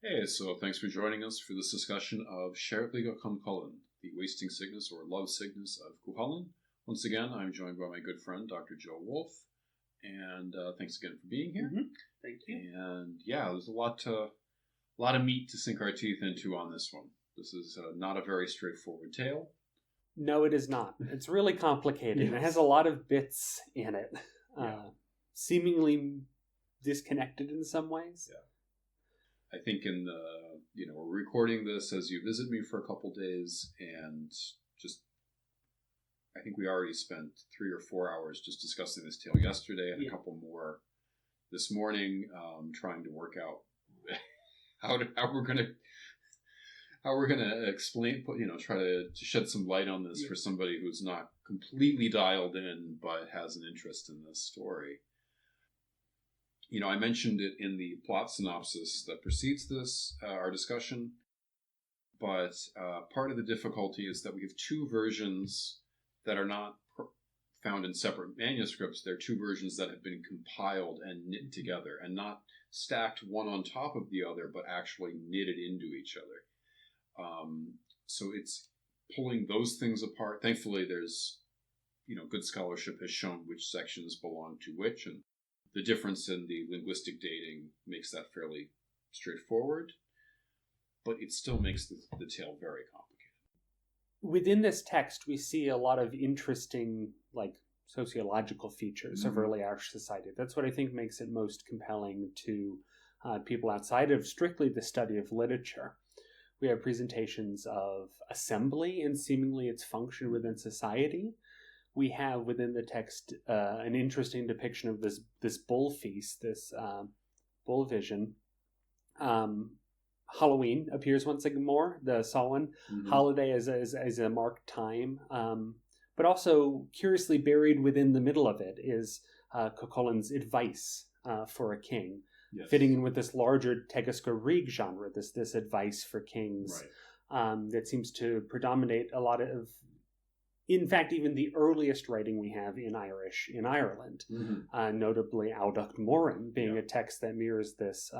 Hey, so thanks for joining us for this discussion of Serglige Culainn, the wasting sickness or love sickness of Culainn. Once again, I'm joined by my good friend, Dr. Joe Wolf, and thanks again for being here. Mm-hmm. Thank you. And yeah, there's a lot of meat to sink our teeth into on this one. This is not a very straightforward tale. No, it is not. It's really complicated. Yes. It has a lot of bits in it, Yeah. seemingly disconnected in some ways. Yeah. I think we're recording this as you visit me for a couple days, and I think we already spent 3 or 4 hours just discussing this tale yesterday, and a couple more this morning, trying to work out how we're gonna explain, try to shed some light on this for somebody who's not completely dialed in but has an interest in this story. I mentioned it in the plot synopsis that precedes this, our discussion, but part of the difficulty is that we have two versions that are not found in separate manuscripts. They're two versions that have been compiled and knit together, and not stacked one on top of the other, but actually knitted into each other. So it's pulling those things apart. Thankfully, there's good scholarship has shown which sections belong to which, and the difference in the linguistic dating makes that fairly straightforward, but it still makes the tale very complicated. Within this text, we see a lot of interesting, sociological features of early Irish society. That's what I think makes it most compelling to people outside of strictly the study of literature. We have presentations of assembly and seemingly its function within society. We have within the text an interesting depiction of this bull feast, this bull vision. Halloween appears once again more, the Samhain holiday as a marked time. But also, curiously buried within the middle of it is Culainn's advice for a king, fitting in with this larger Tegasca Rig genre, this advice for kings, that seems to predominate a lot of, in fact, even the earliest writing we have in Irish in Ireland, notably Audacht Morin being a text that mirrors this,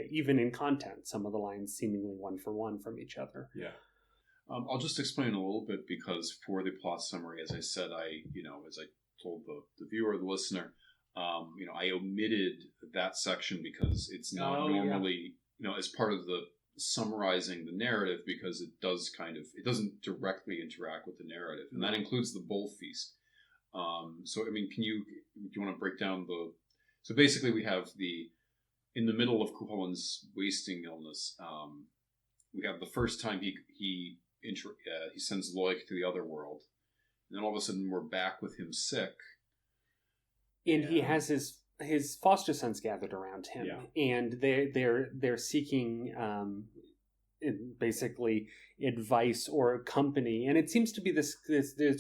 even in content, some of the lines seemingly one for one from each other. Yeah. I'll just explain a little bit, because for the plot summary, as I said, as I told the viewer, the listener, I omitted that section because it's not normally, as part of the summarizing the narrative, because it doesn't directly interact with the narrative, and that includes the bull feast. So, do you want to break down so basically we have in the middle of Culainn's wasting illness, we have the first time he sends Loic to the other world, and then all of a sudden we're back with him sick, and he has his foster sons gathered around him, and they're seeking basically advice or company, and it seems to be this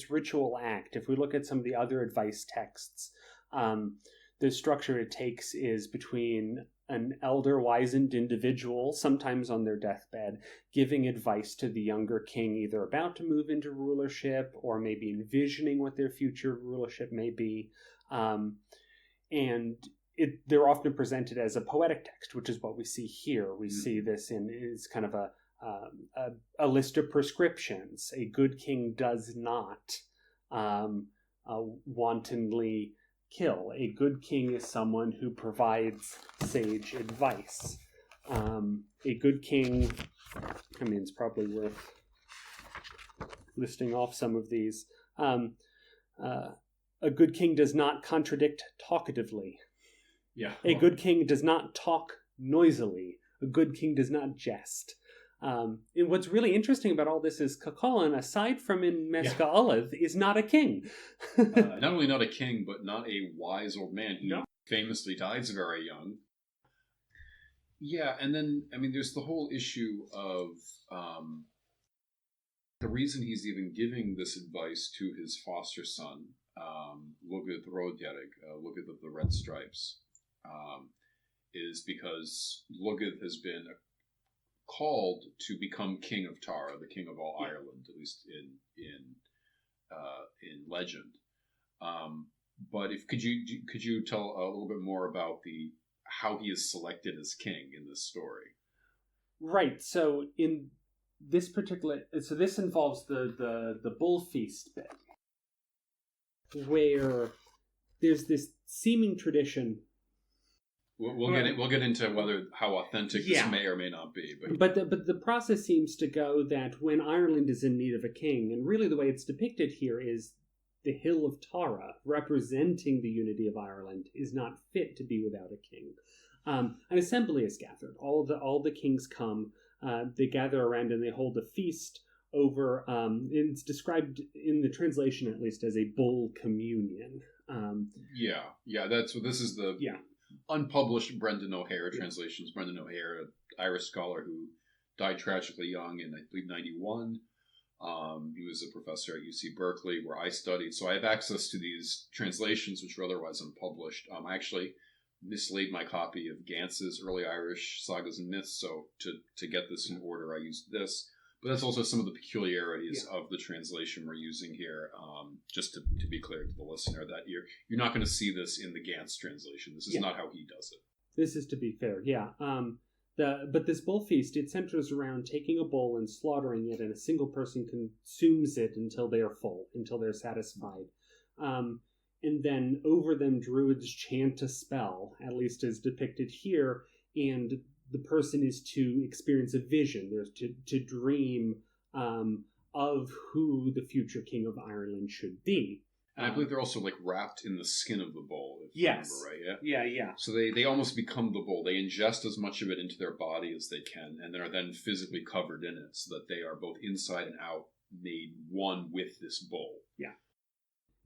ritual act. If we look at some of the other advice texts, the structure it takes is between an elder, wizened individual, sometimes on their deathbed, giving advice to the younger king, either about to move into rulership or maybe envisioning what their future rulership may be. And they're often presented as a poetic text, which is what we see here. We see this it's kind of a list of prescriptions. A good king does not wantonly kill. A good king is someone who provides sage advice. A good king, it's probably worth listing off some of these. A good king does not contradict talkatively. A good king does not talk noisily. A good king does not jest. And what's really interesting about all this is Culainn, aside from in Mesca Olive, is not a king. Not only not a king, but not a wise old man. He famously dies very young. Yeah, and then, there's the whole issue of the reason he's even giving this advice to his foster son, Lugith Rodierig, Lugith of the Red Stripes, is because Lugith has been called to become king of Tara, the king of all Ireland, at least in legend. But could you tell a little bit more about how he is selected as king in this story? Right. So in this particular, so this involves the bull feast bit, where there's this seeming tradition. We'll get into how authentic this may or may not be, but the process seems to go that when Ireland is in need of a king, and really the way it's depicted here is the Hill of Tara, representing the unity of Ireland, is not fit to be without a king. An assembly is gathered. All the kings come. They gather around and they hold a feast over. It's described in the translation, at least, as a bull communion. This is the unpublished Brendan O'Hare translations. Brendan O'Hare, an Irish scholar who died tragically young in, I believe, 91. He was a professor at UC Berkeley, where I studied, so I have access to these translations, which were otherwise unpublished. I actually mislaid my copy of Gance's Early Irish Sagas and Myths, so to get this in order, I used this. But that's also some of the peculiarities of the translation we're using here. Just to be clear to the listener, that you're not going to see this in the Gance translation. This is not how he does it. This is to be fair, yeah. But this bull feast, it centers around taking a bull and slaughtering it, and a single person consumes it until they are full, until they're satisfied. And then over them, druids chant a spell, at least as depicted here, and the person is to experience a vision. There's to dream of who the future king of Ireland should be. And I believe they're also wrapped in the skin of the bull. If you remember, right? Yeah. So they almost become the bull. They ingest as much of it into their body as they can, and are then physically covered in it, so that they are both inside and out made one with this bull. Yeah.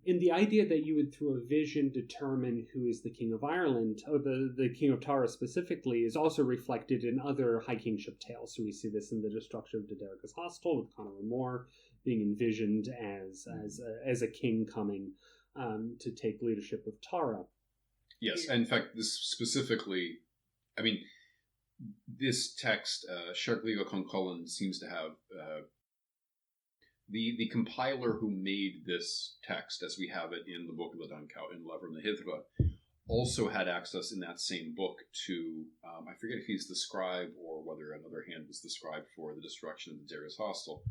And the idea that you would, through a vision, determine who is the king of Ireland, or the king of Tara specifically, is also reflected in other high kingship tales. So we see this in the destruction of Dederga's Hostel with Conor O'More being envisioned as a king coming to take leadership of Tara. Yes, and in fact, this specifically, this text, Serglige con Culainn, seems to have the compiler who made this text, as we have it in the Book of the Dunkau, in Lever and the Hithra, also had access in that same book to, I forget if he's the scribe or whether another hand was the scribe for the destruction of the Dederga's Hostel,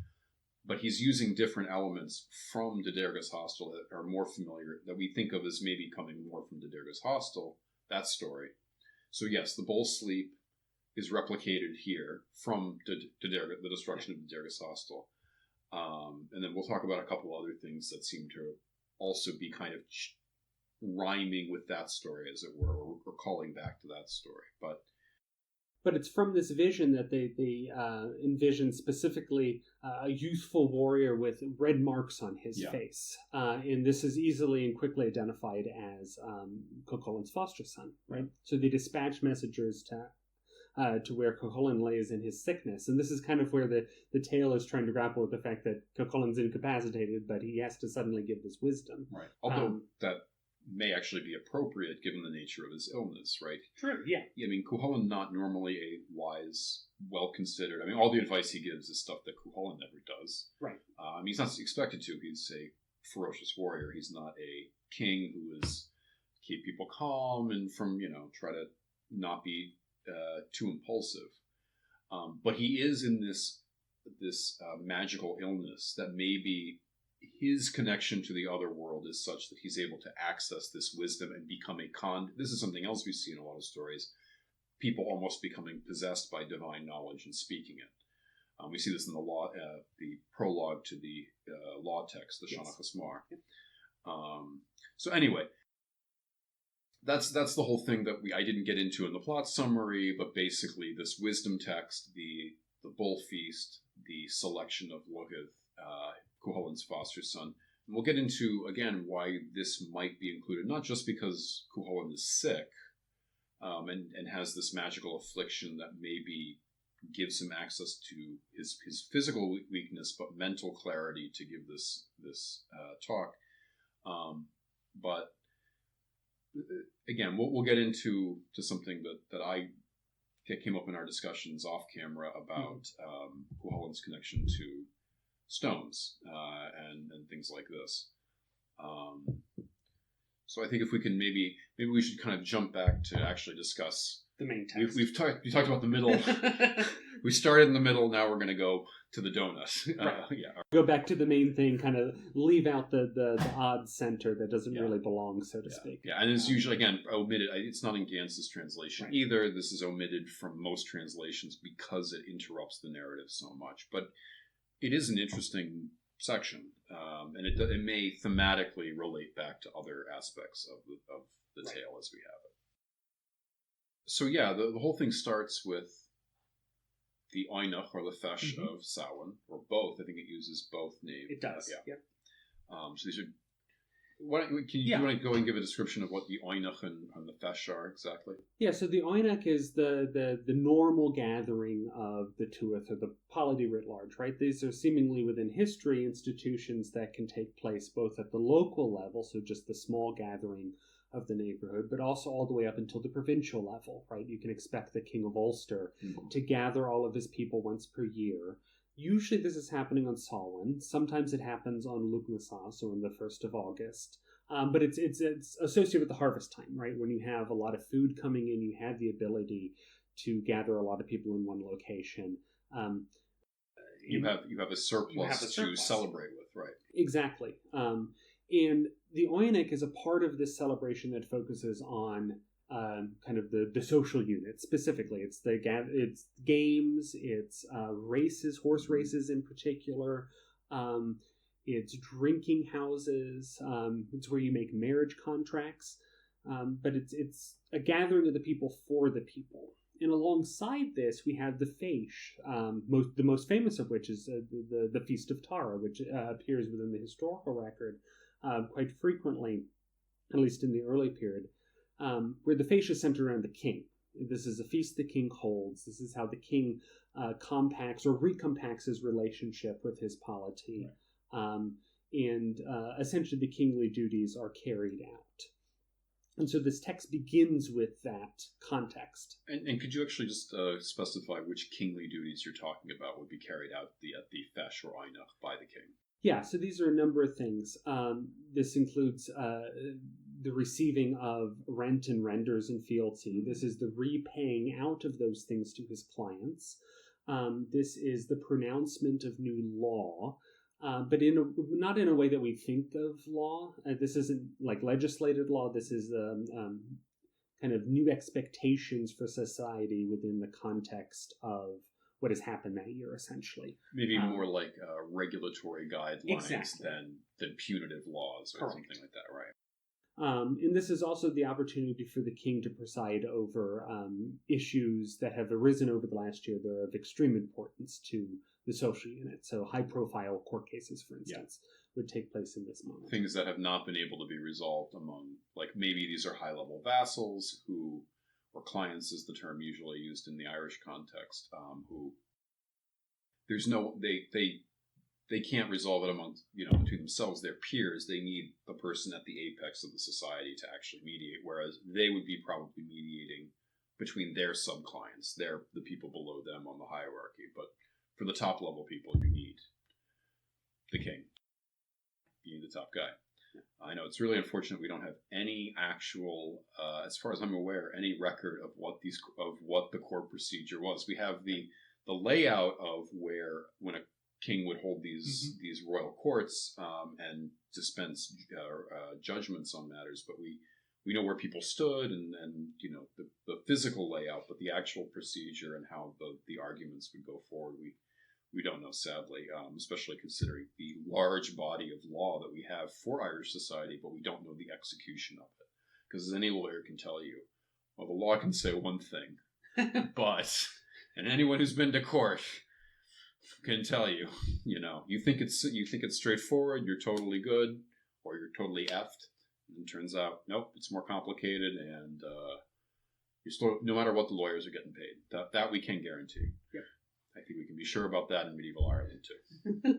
but he's using different elements from the Dederga's Hostel that are more familiar, that we think of as maybe coming more from the Dederga's Hostel, that story. So yes, the bull sleep is replicated here from the destruction of the Dederga's Hostel. And then we'll talk about a couple other things that seem to also be kind of rhyming with that story, as it were, or calling back to that story. But it's from this vision that they envision specifically a youthful warrior with red marks on his face. And this is easily and quickly identified as Cuchulainn's foster son, right? So they dispatch messengers to where Cuchulainn lays in his sickness. And this is kind of where the tale is trying to grapple with the fact that Cuchulainn's incapacitated, but he has to suddenly give this wisdom. Right. Although that may actually be appropriate given the nature of his illness, right? True, yeah. Cuchulainn, not normally a wise, well-considered. All the advice he gives is stuff that Cuchulainn never does. Right. He's not expected to. He's a ferocious warrior. He's not a king who is keep people calm and try to not be too impulsive, but he is in this magical illness that maybe his connection to the other world is such that he's able to access this wisdom and become this is something else we see in a lot of stories, people almost becoming possessed by divine knowledge and speaking it. We see this in the prologue to the law text, the Shana Chasmar. So anyway, that's the whole thing that I didn't get into in the plot summary, but basically this wisdom text, the bull feast, the selection of Lugath, Cuchulainn's foster son. And we'll get into, again, why this might be included, not just because Cuchulainn is sick and has this magical affliction that maybe gives him access to his physical weakness, but mental clarity to give this talk. But again, we'll get into something that I came up in our discussions off camera about Cuchulainn's connection to stones and things like this. So I think if we can maybe we should kind of jump back to actually discuss the main text. We talked about the middle. We started in the middle. Now we're going to go to the donuts. Right. Yeah. Go back to the main thing. Kind of leave out the odd center that doesn't really belong, so to speak. Yeah, and it's usually again omitted. It's not in Gantz's translation either. This is omitted from most translations because it interrupts the narrative so much. But it is an interesting section, and it may thematically relate back to other aspects of the tale as we have it. So yeah, the whole thing starts with the Oinach or the Fesh of Samhain, or both. I think it uses both names. It does. Yeah. So these are. You want to go and give a description of what the Oinach and the Fesh are exactly? Yeah. So the Oinach is the normal gathering of the Tuath or the polity writ large, right? These are seemingly within history institutions that can take place both at the local level, so just the small gathering of the neighborhood, but also all the way up until the provincial level, right? You can expect the King of Ulster to gather all of his people once per year. Usually this is happening on Samhain. Sometimes it happens on Lugnasa, so on the 1st of August. But it's associated with the harvest time, right? When you have a lot of food coming in, you have the ability to gather a lot of people in one location. You have a surplus to celebrate with, right? Exactly. And the Oinach is a part of this celebration that focuses on kind of the social unit specifically. It's games, it's races, horse races in particular. It's drinking houses. It's where you make marriage contracts. But it's a gathering of the people for the people. And alongside this, we have the Feis, the most famous of which is the Feast of Tara, which appears within the historical record quite frequently, at least in the early period, where the Feis is centered around the king. This is a feast the king holds. This is how the king compacts or recompacts his relationship with his polity. Right. And essentially the kingly duties are carried out. And so this text begins with that context. And could you actually just specify which kingly duties you're talking about would be carried out at the Fesh or Oinach by the king? Yeah, so these are a number of things. This includes the receiving of rent and renders and fealty. This is the repaying out of those things to his clients. This is the pronouncement of new law. But not in a way that we think of law. This isn't like legislated law. This is kind of new expectations for society within the context of what has happened that year, essentially. Maybe more like regulatory guidelines exactly. than punitive laws or Correct. Something like that, right? And this is also the opportunity for the king to preside over issues that have arisen over the last year that are of extreme importance to the social unit. So high-profile court cases, for instance, would take place in this moment. Things that have not been able to be resolved among, like maybe these are high-level vassals who, or clients is the term usually used in the Irish context, who there's no, they can't resolve it among, between themselves, their peers. They need the person at the apex of the society to actually mediate, whereas they would be probably mediating between their sub-clients, the people below them on the hierarchy. But for the top level people, you need the king. You need the top guy. I know it's really unfortunate we don't have any actual, as far as I'm aware, any record of what the court procedure was. We have the layout of when a king would hold these royal courts and dispense judgments on matters, but we know where people stood and the physical layout, but the actual procedure and how the arguments would go forward, we don't know, sadly, especially considering the large body of law that we have for Irish society, but we don't know the execution of it. Because as any lawyer can tell you, well, the law can say one thing, but, and anyone who's been to court can tell you, you think it's straightforward, you're totally good, or you're totally effed, and it turns out, nope, it's more complicated, and you're still, no matter what, the lawyers are getting paid. That we can guarantee. Yeah. I think we can be sure about that in medieval Ireland too.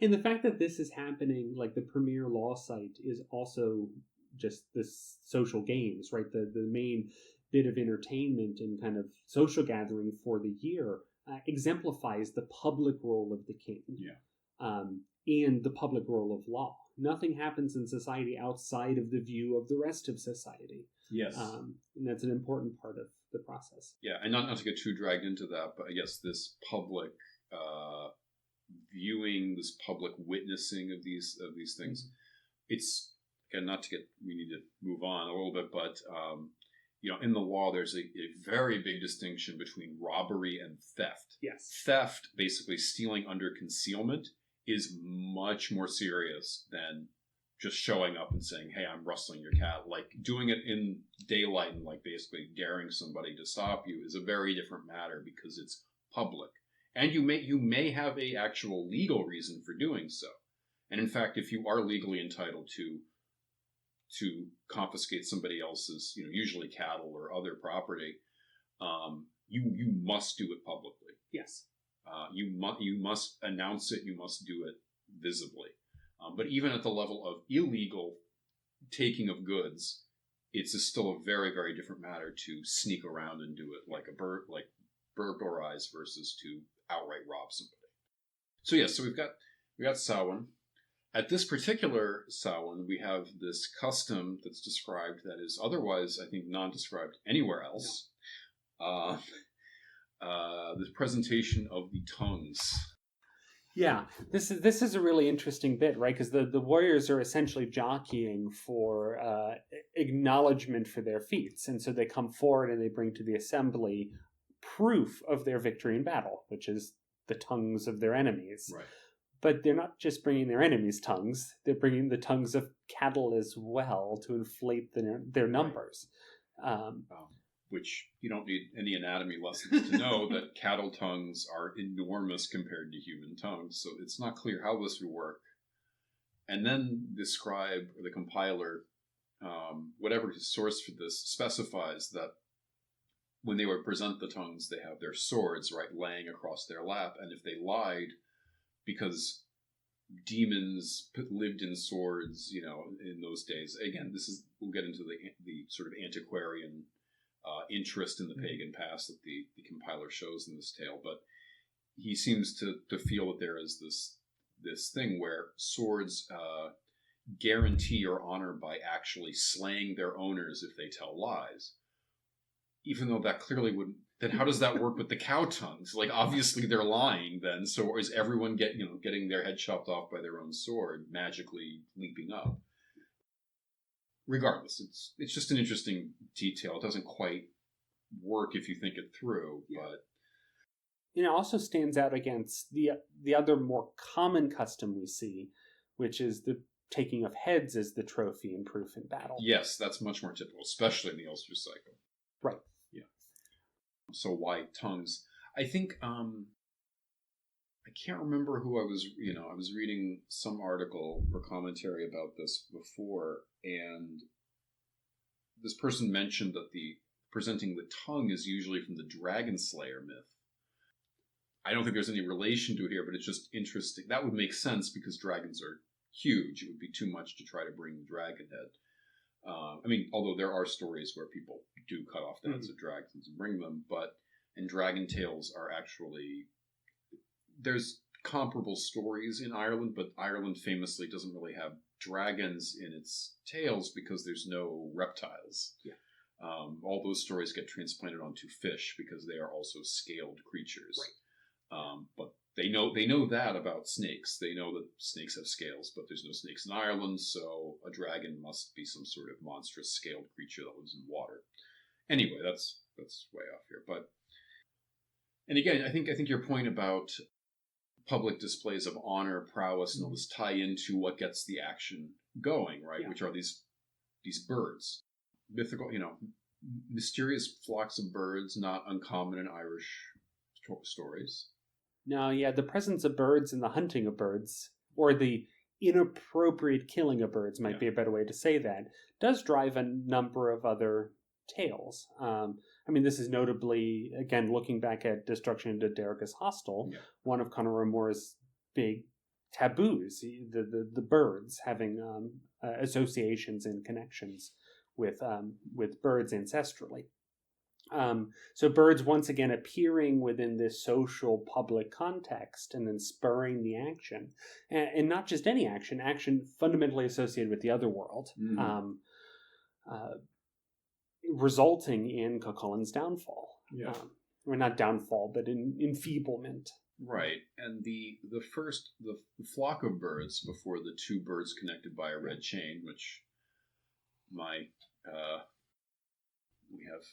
And the fact that this is happening, like the premier law site, is also just this social games, right? The main bit of entertainment and kind of social gathering for the year exemplifies the public role of the king, and the public role of law. nothing happens in society outside of the view of the rest of society. Yes. And that's an important part of the process. Yeah, and not to get too dragged into that, but I guess this public viewing, this public witnessing of these things, mm-hmm. It's, again, not to get, we need to move on a little bit, but in the law, there's a very big distinction between robbery and theft. Yes. Theft, basically stealing under concealment, is much more serious than just showing up and saying, hey, I'm rustling your cat. Like, doing it in daylight and, like, basically daring somebody to stop you is a very different matter because it's public. And you may have a actual legal reason for doing so. And in fact, if you are legally entitled to confiscate somebody else's, usually cattle or other property, you must do it publicly. Yes. You must announce it. You must do it visibly. But even at the level of illegal taking of goods, it's still a very, very different matter to sneak around and do it like burglarize versus to outright rob somebody. So yes, so we got Samhain. At this particular Samhain, we have this custom that's described that is otherwise, I think, non-described anywhere else. No. The presentation of the tongues. Yeah, this is a really interesting bit, right? Because the warriors are essentially jockeying for acknowledgement for their feats, and so they come forward and they bring to the assembly proof of their victory in battle, which is the tongues of their enemies. Right. But they're not just bringing their enemies' tongues; they're bringing the tongues of cattle as well to inflate their numbers. Right. Which you don't need any anatomy lessons to know that cattle tongues are enormous compared to human tongues, so it's not clear how this would work. And then the scribe or the compiler, whatever his source for this, specifies that when they would present the tongues, they have their swords, right, laying across their lap, and if they lied, because demons lived in swords, in those days. Again, we'll get into the sort of antiquarian interest in the pagan past that the compiler shows in this tale, but he seems to feel that there is this thing where swords guarantee your honor by actually slaying their owners if they tell lies. Even though that clearly would, then how does that work with the cow tongues? Like, obviously they're lying then, so is everyone getting their head chopped off by their own sword magically leaping up? Regardless, it's just an interesting detail. It doesn't quite work if you think it through, but it also stands out against the other more common custom we see, which is the taking of heads as the trophy and proof in battle. Yes, that's much more typical, especially in the Ulster cycle. Right. Yeah. So why tongues? I think I can't remember who I was reading some article or commentary about this before, and this person mentioned that presenting the tongue is usually from the dragon slayer myth. I don't think there's any relation to it here, but it's just interesting. That would make sense because dragons are huge. It would be too much to try to bring the dragon head. Although there are stories where people do cut off the heads of dragons and bring them, and dragon tales are actually, there's comparable stories in Ireland, but Ireland famously doesn't really have dragons in its tales because there's no reptiles. Yeah. All those stories get transplanted onto fish because they are also scaled creatures. Right. But they know that about snakes. They know that snakes have scales, but there's no snakes in Ireland, so a dragon must be some sort of monstrous scaled creature that lives in water. Anyway, that's way off here. And again, I think your point about public displays of honor, prowess, and all this tie into what gets the action going, right? Yeah. Which are these birds, mythical, mysterious flocks of birds, not uncommon in Irish stories. No, yeah, the presence of birds and the hunting of birds, or the inappropriate killing of birds might be a better way to say that, does drive a number of other tales. This is notably, again, looking back at Destruction into Derrick's Hostel, one of Conor O'Moore's big taboos, the birds having associations and connections with birds ancestrally. So birds once again appearing within this social public context and then spurring the action, and not just any action fundamentally associated with the other world, resulting in Culain's downfall. Yeah. Or not downfall, but enfeeblement. Right, and the flock of birds before the two birds connected by a red chain, which we have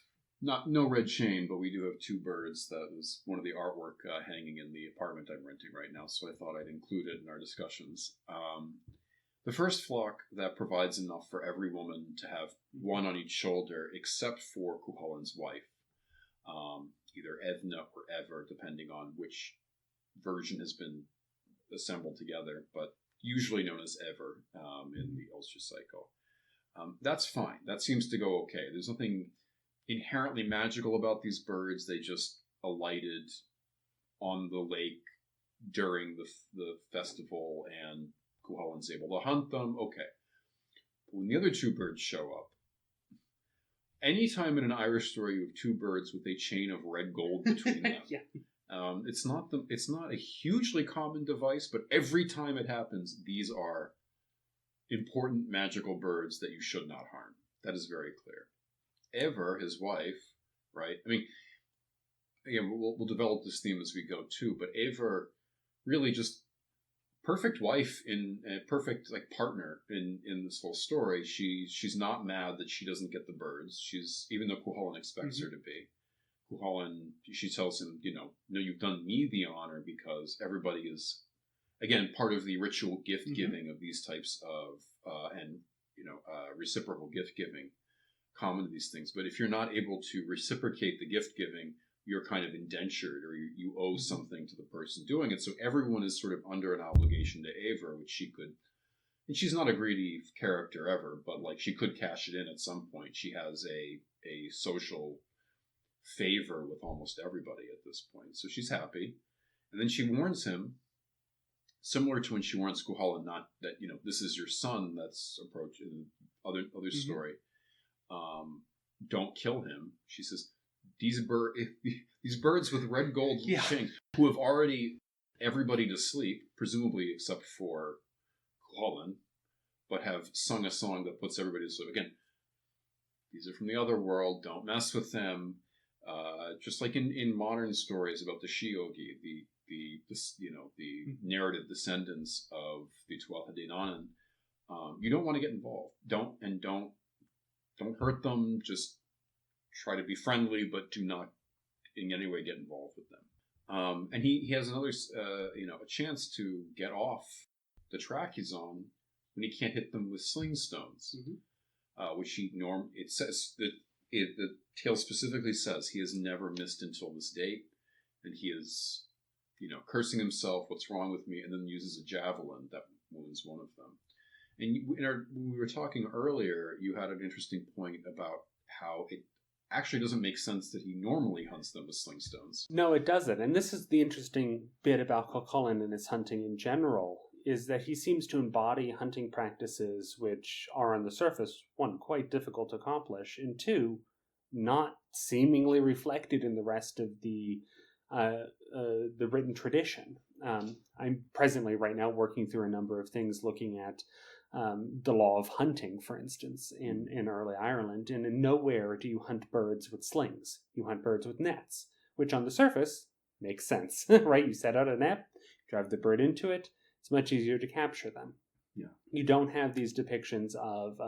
no red chain, but we do have two birds. That was one of the artwork hanging in the apartment I'm renting right now, so I thought I'd include it in our discussions. The first flock that provides enough for every woman to have one on each shoulder, except for Culain's wife, either Edna or Ever, depending on which version has been assembled together, but usually known as Ever in the Ulster cycle. That's fine. That seems to go okay. There's nothing inherently magical about these birds. They just alighted on the lake during the festival, and Culain's able to hunt them. Okay. But when the other two birds show up, anytime in an Irish story you have two birds with a chain of red gold between them, it's not a hugely common device, but every time it happens, these are important magical birds that you should not harm. That is very clear. Ever, his wife, right? I mean, again, we'll develop this theme as we go too, but Ever really just perfect wife in a perfect partner in this whole story. She's not mad that she doesn't get the birds. She's, even though Culainn expects her to be. Culainn, she tells him, no, you've done me the honor, because everybody is, again, part of the ritual gift giving of these types of reciprocal gift giving, common to these things. But if you're not able to reciprocate the gift giving, you're kind of indentured, or you owe something to the person doing it. So everyone is sort of under an obligation to Eivor, which she could, and she's not a greedy character ever, but she could cash it in at some point. She has a social favor with almost everybody at this point. So she's happy. And then she warns him, similar to when she warns Culainn, not that, this is your son that's approaching other story. Don't kill him. She says, these birds with red gold chains, who have already everybody to sleep, presumably except for Culainn, but have sung a song that puts everybody to sleep. Again, these are from the other world. Don't mess with them. Just like in modern stories about the Shiogi, the narrative descendants of the Tuatha Dé Danann, you don't want to get involved. Don't hurt them. Just try to be friendly, but do not in any way get involved with them. And he has another, a chance to get off the track he's on when he can't hit them with sling stones, which it says that the tale specifically says he has never missed until this date, and he is, cursing himself, what's wrong with me, and then uses a javelin that wounds one of them. And when we were talking earlier, you had an interesting point about how it actually doesn't make sense that he normally hunts them with sling stones. No, it doesn't. And this is the interesting bit about Culainn and his hunting in general, is that he seems to embody hunting practices which are on the surface, one, quite difficult to accomplish, and two, not seemingly reflected in the rest of the written tradition. I'm presently right now working through a number of things looking at the law of hunting, for instance, in early Ireland, and in nowhere do you hunt birds with slings. You hunt birds with nets, which on the surface makes sense, right? You set out a net, drive the bird into it, it's much easier to capture them. Yeah. You don't have these depictions of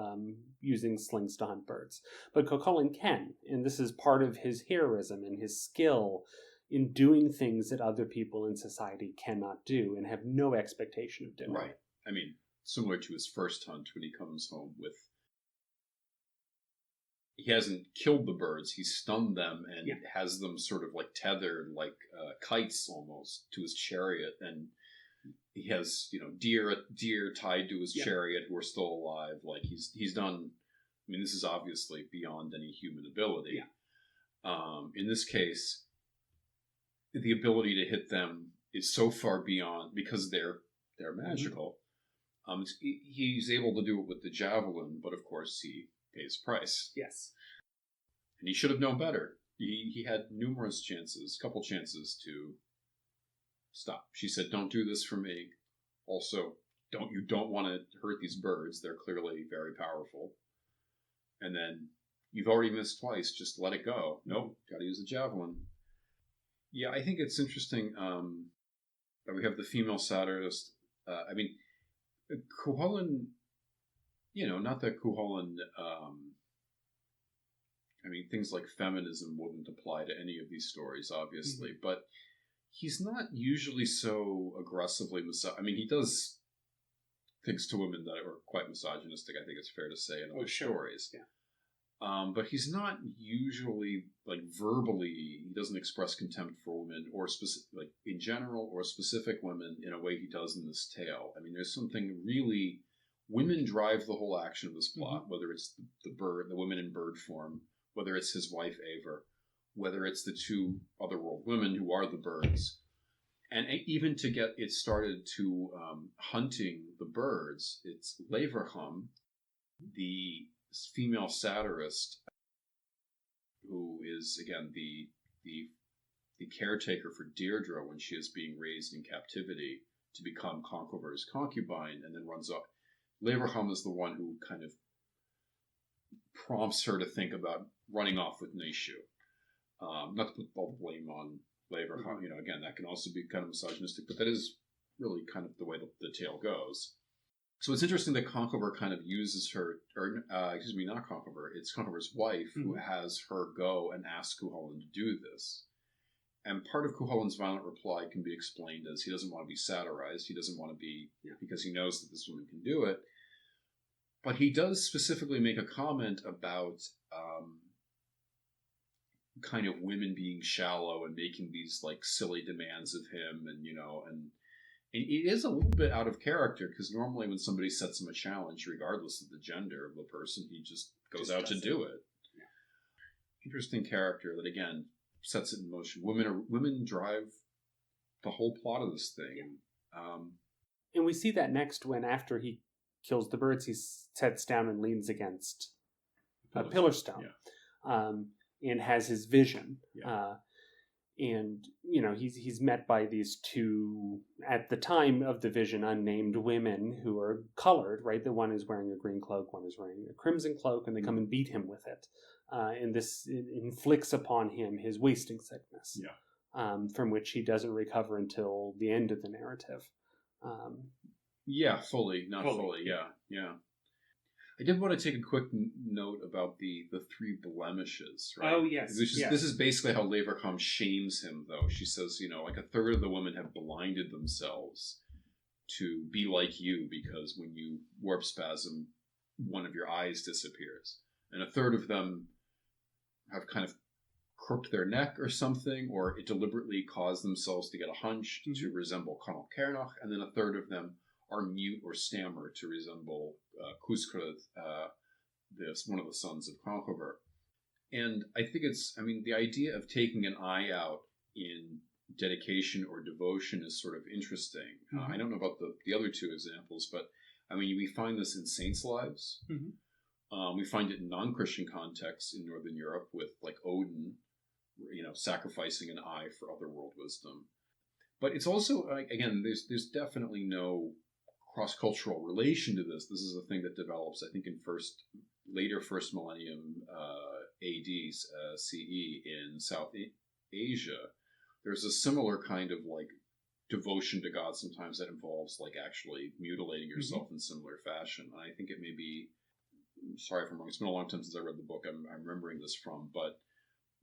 using slings to hunt birds. But Culainn can, and this is part of his heroism and his skill in doing things that other people in society cannot do and have no expectation of doing. Right. I mean, similar to his first hunt when he comes home with... He hasn't killed the birds, he's stunned them and has them sort of tethered like kites almost to his chariot, and he has, deer tied to his chariot who are still alive. He's done... I mean, this is obviously beyond any human ability. Yeah. In this case, the ability to hit them is so far beyond, because they're magical. He's able to do it with the javelin, but of course he pays price. Yes. And he should have known better. he had numerous chances, couple chances to stop. She said, "Don't do this for me." Also, you don't want to hurt these birds. They're clearly very powerful. And then, "You've already missed twice. Just let it go." Nope, got to use the javelin. Yeah, I think it's interesting that we have the female satirist. Culainn, not that Culainn, things like feminism wouldn't apply to any of these stories, obviously, but he's not usually so aggressively he does things to women that are quite misogynistic, I think it's fair to say, in other stories. Yeah. But he's not usually, like, verbally, he doesn't express contempt for women, or like in general, or specific women in a way he does in this tale. I mean, there's something really, women drive the whole action of this plot, whether it's the women in bird form, whether it's his wife Eivor, whether it's the two otherworld women who are the birds. And even to get it started to hunting the birds, it's Leverham, the female satirist, who is, again, the caretaker for Deirdre when she is being raised in captivity to become Conchobar's concubine, and then runs off. Leverham is the one who kind of prompts her to think about running off with Naishu. Not to put all the blame on Leverham, again, that can also be kind of misogynistic, but that is really kind of the way the tale goes. So it's interesting that Conchobar kind of uses her, not Conchobar, it's Conchobar's wife who has her go and ask Cuchulainn to do this. And part of Cuchulainn's violent reply can be explained as he doesn't want to be satirized, he doesn't want to be, because he knows that this woman can do it. But he does specifically make a comment about kind of women being shallow and making these, like, silly demands of him, and it is a little bit out of character, because normally when somebody sets him a challenge, regardless of the gender of the person, he just goes out to do it. Yeah. Interesting character that, again, sets it in motion. Women drive the whole plot of this thing. Yeah. And we see that next when, after he kills the birds, he sits down and leans against a pillar stone, and has his vision. Yeah. And he's met by these two, at the time of the vision, unnamed women who are colored, right? The one is wearing a green cloak, one is wearing a crimson cloak, and they come and beat him with it. And this inflicts upon him his wasting sickness, from which he doesn't recover until the end of the narrative. Fully, not fully. Yeah. I did want to take a quick note about the three blemishes, right? Oh, yes. This is basically how Leverham shames him, though. She says, like, a third of the women have blinded themselves to be like you, because when you warp spasm, one of your eyes disappears. And a third of them have kind of crooked their neck or something, or it deliberately caused themselves to get a hunch to resemble Conall Cernach, and then a third of them are mute or stammer to resemble Cuscrath, one of the sons of Conchobar. And I think the idea of taking an eye out in dedication or devotion is sort of interesting. I don't know about the other two examples, but we find this in saints' lives. We find it in non-Christian contexts in Northern Europe with, like, Odin, sacrificing an eye for otherworld wisdom. But it's also, again, there's definitely no cross-cultural relation to this. This is a thing that develops, I think, in later first millennium AD, CE in South Asia. There's a similar kind of, like, devotion to God sometimes that involves, like, actually mutilating yourself in similar fashion. And I think it may be, sorry if I'm wrong, it's been a long time since I read the book I'm remembering this from, but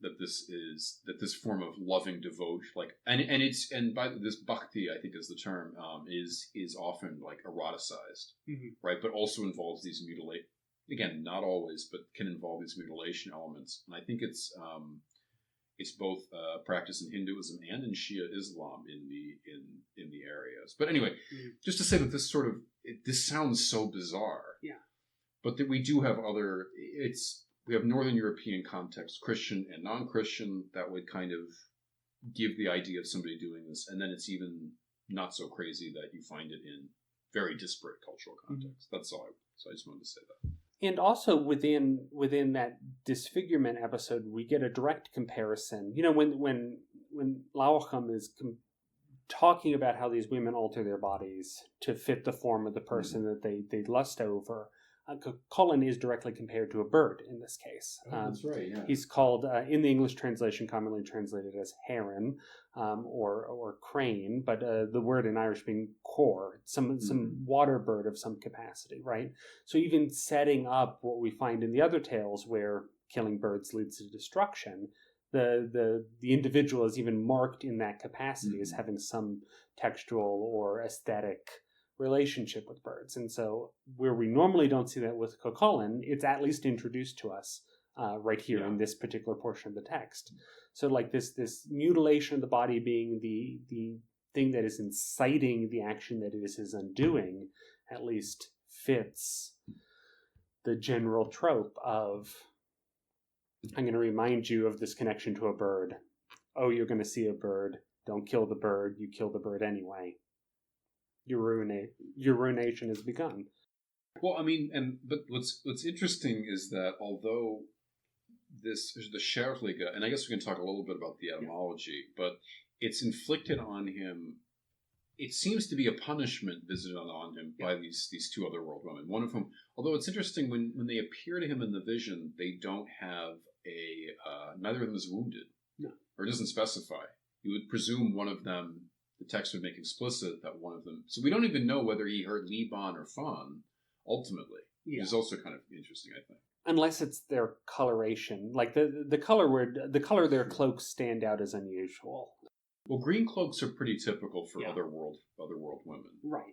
that this form of loving devotion, like, and by this bhakti, I think is the term, is often, like, eroticized, right? But also involves these again, not always, but can involve these mutilation elements. And I think it's both practiced in Hinduism and in Shia Islam in the areas. But anyway, just to say that this sounds so bizarre, but that we do have we have Northern European context, Christian and non-Christian, that would kind of give the idea of somebody doing this. And then it's even not so crazy that you find it in very disparate cultural contexts. That's all. So I just wanted to say that. And also within that disfigurement episode, we get a direct comparison. You know, when Laucham is talking about how these women alter their bodies to fit the form of the person that they lust over, Culainn is directly compared to a bird in this case. That's right, yeah. He's called, in the English translation, commonly translated as heron or crane, but the word in Irish being cor, some water bird of some capacity, right? So even setting up what we find in the other tales where killing birds leads to destruction, the individual is even marked in that capacity as having some textual or aesthetic relationship with birds. And so where we normally don't see that with Culainn, it's at least introduced to us right here in this particular portion of the text. So like this mutilation of the body being the thing that is inciting the action that it is undoing, at least fits the general trope of, I'm going to remind you of this connection to a bird. Oh, you're going to see a bird. Don't kill the bird. You kill the bird anyway. Your ruination has begun. Well, I mean, but what's interesting is that although the Serglige, and I guess we can talk a little bit about the etymology, but it's inflicted on him. It seems to be a punishment visited on him by these two otherworld women. One of whom, although it's interesting, when they appear to him in the vision, they don't have neither of them is wounded, or doesn't specify. You would presume one of them. The text would make explicit that one of them. So we don't even know whether he hurt Liban or Fawn ultimately, which is also kind of interesting, I think. Unless it's their coloration, like the color of their cloaks stand out as unusual. Well, green cloaks are pretty typical for otherworld women, right?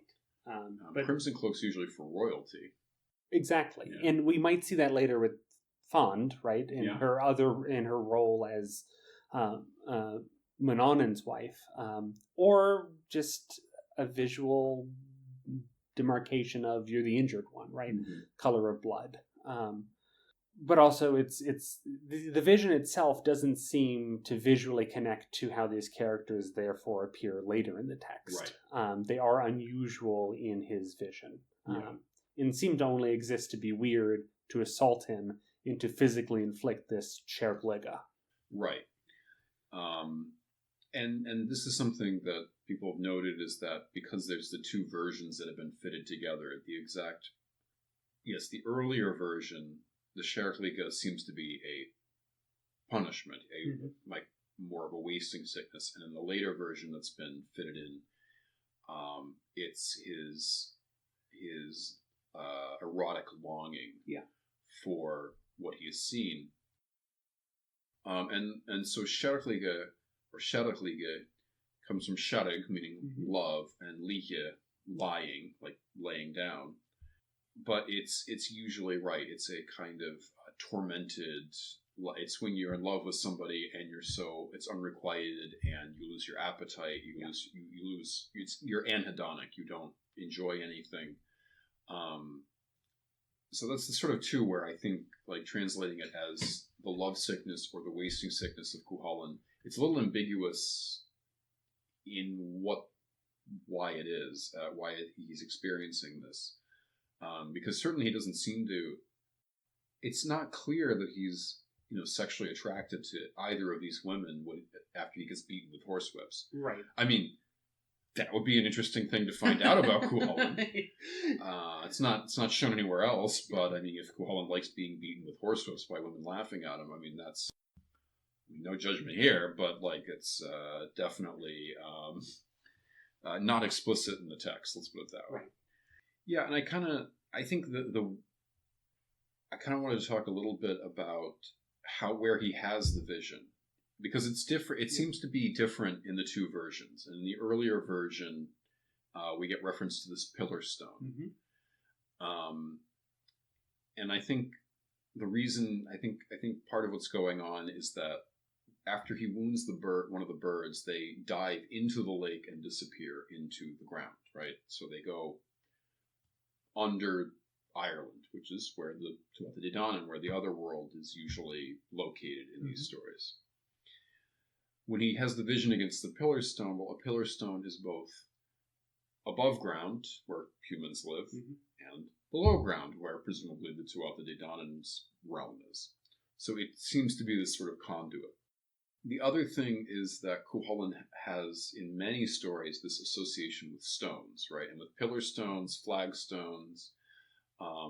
But crimson cloaks usually for royalty. Exactly, and we might see that later with Fond, right? In her role as Manonnan's wife, or just a visual demarcation of you're the injured one, right? Color of blood. But also, it's the vision itself doesn't seem to visually connect to how these characters therefore appear later in the text. Right. They are unusual in his vision, and seem to only exist to be weird, to assault him, and to physically inflict this Serglige. Right. And this is something that people have noted, is that because there's the two versions that have been fitted together, the earlier version, the Serglige seems to be a punishment, like more of a wasting sickness, and in the later version that's been fitted in, it's his erotic longing for what he has seen, and so Serglige or Serglige comes from Serg, meaning love, and Lige, lying, like laying down. But it's usually it's a kind of tormented. It's when you're in love with somebody and it's unrequited, and you lose your appetite. You lose. You're anhedonic. You don't enjoy anything. So that's the sort of two where I think, like, translating it as the love sickness or the wasting sickness of Culainn, it's a little ambiguous in why it is, he's experiencing this. Because certainly he doesn't seem to. It's not clear that he's sexually attracted to either of these women after he gets beaten with horsewhips. Right. I mean, that would be an interesting thing to find out about Culainn. It's not shown anywhere else, but I mean, if Culainn likes being beaten with horsewhips by women laughing at him, I mean, that's no judgment here, but like it's definitely not explicit in the text. Let's put it that way. Right. Yeah, and I think I kind of wanted to talk a little bit about where he has the vision, because it's different. It seems to be different in the two versions. In the earlier version, we get reference to this pillar stone, and I think the reason I think part of what's going on is that after he wounds one of the birds, they dive into the lake and disappear into the ground. Right, so they go under Ireland, which is where the Tuatha De Danann, where the other world is usually located in these stories. When he has the vision against the pillar stone, well, a pillar stone is both above ground, where humans live, and below ground, where presumably the Tuatha De Danann's realm is. So it seems to be this sort of conduit. The other thing is that Cuchulainn has, in many stories, this association with stones, right? And with pillar stones, flagstones.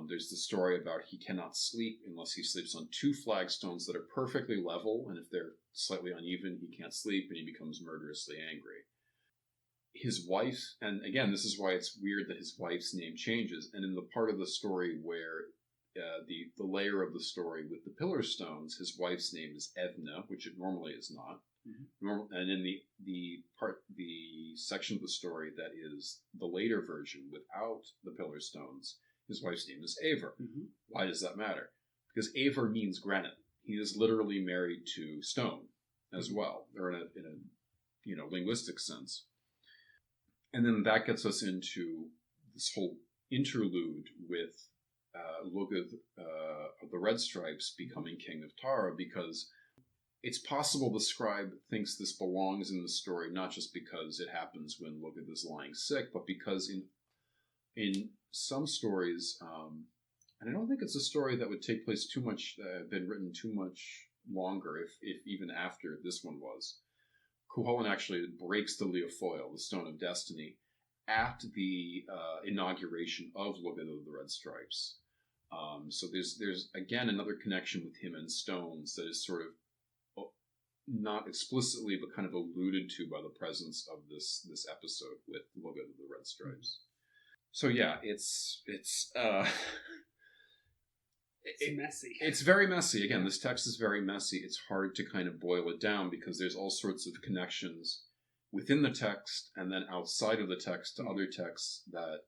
There's the story about he cannot sleep unless he sleeps on 2 flagstones that are perfectly level, and if they're slightly uneven, he can't sleep, and he becomes murderously angry. His wife, and again, this is why it's weird that his wife's name changes, and in the part of the story where the layer of the story with the pillar stones, his wife's name is Evna, which it normally is not. Mm-hmm. And in the section of the story that is the later version without the pillar stones, his wife's name is Eivor. Mm-hmm. Why does that matter? Because Eivor means granite. He is literally married to stone as well, or in a linguistic sense. And then that gets us into this whole interlude with Lugedd of the Red Stripes becoming king of Tara, because it's possible the scribe thinks this belongs in the story, not just because it happens when Lugedd is lying sick, but because in some stories, and I don't think it's a story that would take place been written too much longer, if even after this one was. Cuchulainn actually breaks the Leofoil, the Stone of Destiny, at the inauguration of Lugedd of the Red Stripes. So there's again another connection with him and stones that is sort of not explicitly but kind of alluded to by the presence of this episode with Lugedd of the Red Stripes. So yeah, it's messy. It's very messy. Again, this text is very messy. It's hard to kind of boil it down because there's all sorts of connections within the text and then outside of the text to other texts that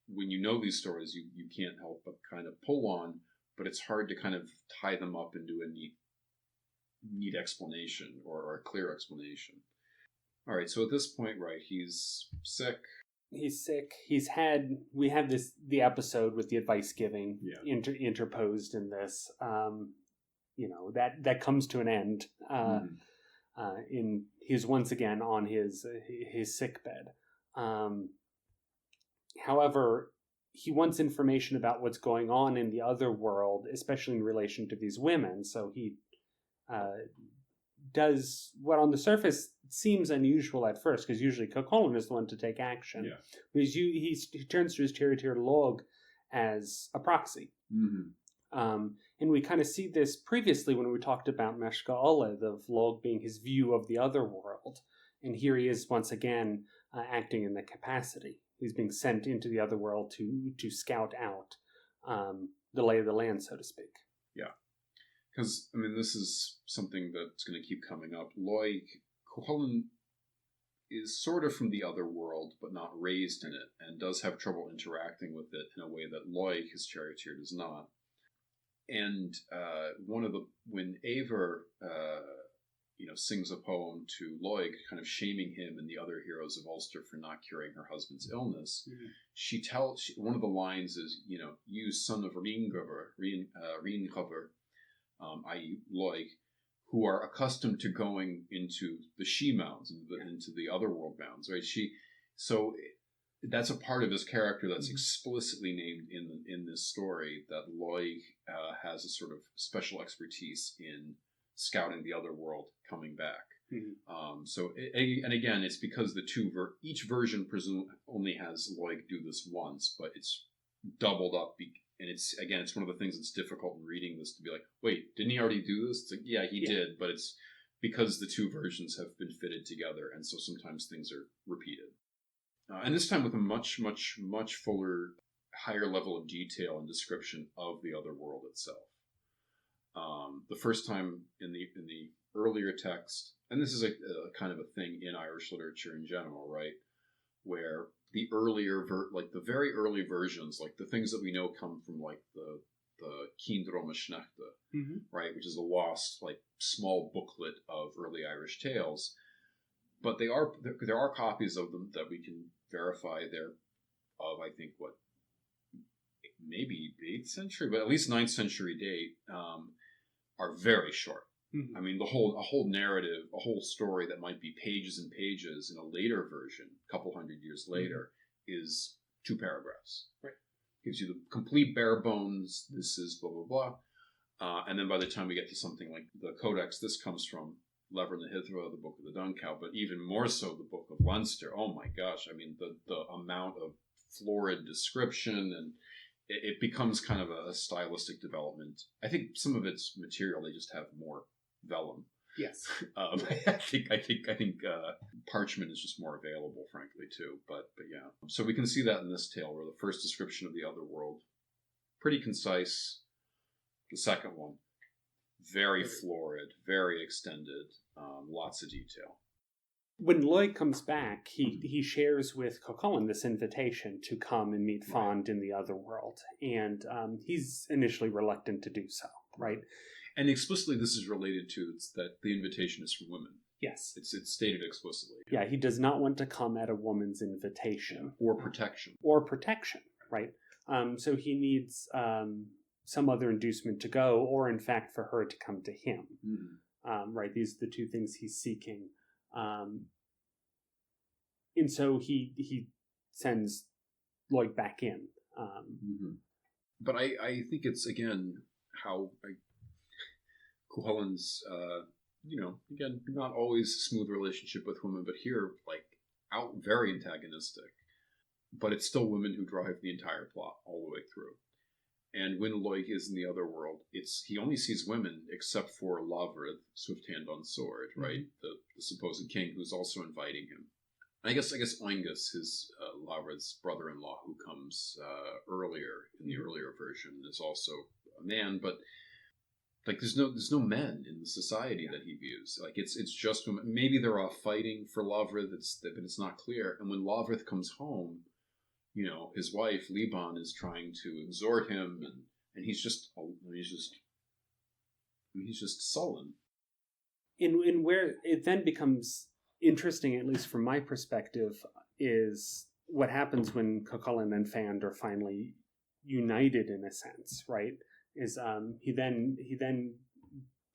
when you know these stories, you can't help but kind of pull on, but it's hard to kind of tie them up into a neat explanation or a clear explanation. All right, so at this point, right, he's sick. He's sick. We have the episode with the advice giving interposed in this. That comes to an end. He's once again on his sick bed. However, he wants information about what's going on in the other world, especially in relation to these women. So he does what on the surface seems unusual at first, because usually Cuchulainn is the one to take action. Yeah. But he turns to his charioteer Log as a proxy. Mm-hmm. And we kind of see this previously when we talked about Meshka Oled, of Log being his view of the other world. And here he is once again acting in that capacity. He's being sent into the other world to scout out the lay of the land, so to speak. Yeah. Because, this is something that's going to keep coming up. Cuchulainn is sort of from the other world, but not raised in it, and does have trouble interacting with it in a way that Loig, his charioteer, does not. And when Eivor, sings a poem to Loig, kind of shaming him and the other heroes of Ulster for not curing her husband's illness, one of the lines is, you son of Rhingover, i.e. Loig, who are accustomed to going into the she-mounds, into the other world bounds, right? So that's a part of his character that's explicitly named in this story, that Loig has a sort of special expertise in scouting the other world coming back. Mm-hmm. And again, it's because each version only has Loig do this once, but it's doubled up. And it's one of the things that's difficult in reading this, to be like, wait, didn't he already do this? It's like, yeah, he did, but it's because the two versions have been fitted together, and so sometimes things are repeated. And this time with a much, much, much fuller, higher level of detail and description of the other world itself. The first time in the earlier text, and this is a kind of a thing in Irish literature in general, right, where the earlier, the very early versions, like the things that we know come from like the Kindroma Sneachta, right, which is a lost, like, small booklet of early Irish tales. But there are copies of them that we can verify. They're of, I think, maybe 8th century, but at least 9th century date, are very short. Mm-hmm. A whole narrative, a whole story that might be pages and pages in a later version, a couple hundred years later, is 2 paragraphs. Right. gives you the complete bare bones. This is blah, blah, blah. And then by the time we get to something like the Codex, this comes from Lever and the Hithra, the Book of the Dung Cow, but even more so the Book of Leinster. Oh my gosh. I mean, the amount of florid description, and it becomes kind of a stylistic development. I think some of it's material, they just have more vellum. Yes. I think parchment is just more available, frankly, too. But yeah. So we can see that in this tale, where the first description of the other world, pretty concise. The second one, very florid, very extended, lots of detail. When Lloyd comes back, he shares with Culainn this invitation to come and meet Fond in the other world, and he's initially reluctant to do so, right? And explicitly, this is related to that the invitation is from women. Yes. It's stated explicitly. Yeah, he does not want to come at a woman's invitation. Or protection. Right? So he needs some other inducement to go, or in fact for her to come to him. Mm-hmm. Right? These are the two things he's seeking. And so he sends Lloyd back in. Mm-hmm. But I think it's, again, how Culainn's, again, not always smooth relationship with women, but here, out very antagonistic. But it's still women who drive the entire plot all the way through. And when Lloyd is in the other world, he only sees women except for Lavrith, Swift Hand on Sword, right? Mm-hmm. The supposed king who's also inviting him. And I guess Oengus, his Lavrith's brother-in-law, who comes earlier in the earlier version, is also a man, but there's no men in the society that he views. It's just women. Maybe they're off fighting for Lavrith, but it's not clear. And when Lavrith comes home, his wife Liban is trying to exhort him, and he's just sullen. In where it then becomes interesting, at least from my perspective, is what happens when Culainn and Fand are finally united, in a sense, right? Is he then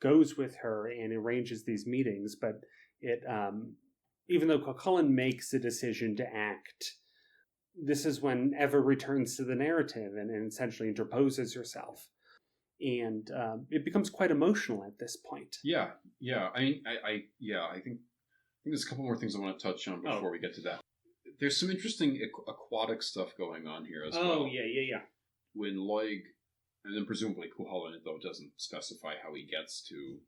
goes with her and arranges these meetings, but it even though Culainn makes a decision to act, this is when Eva returns to the narrative and essentially interposes herself, and it becomes quite emotional at this point. Yeah. I mean, I think there's a couple more things I want to touch on before we get to that. There's some interesting aquatic stuff going on here as well. Oh, yeah. When Lloyd, and then presumably Culainn, though it doesn't specify how he gets to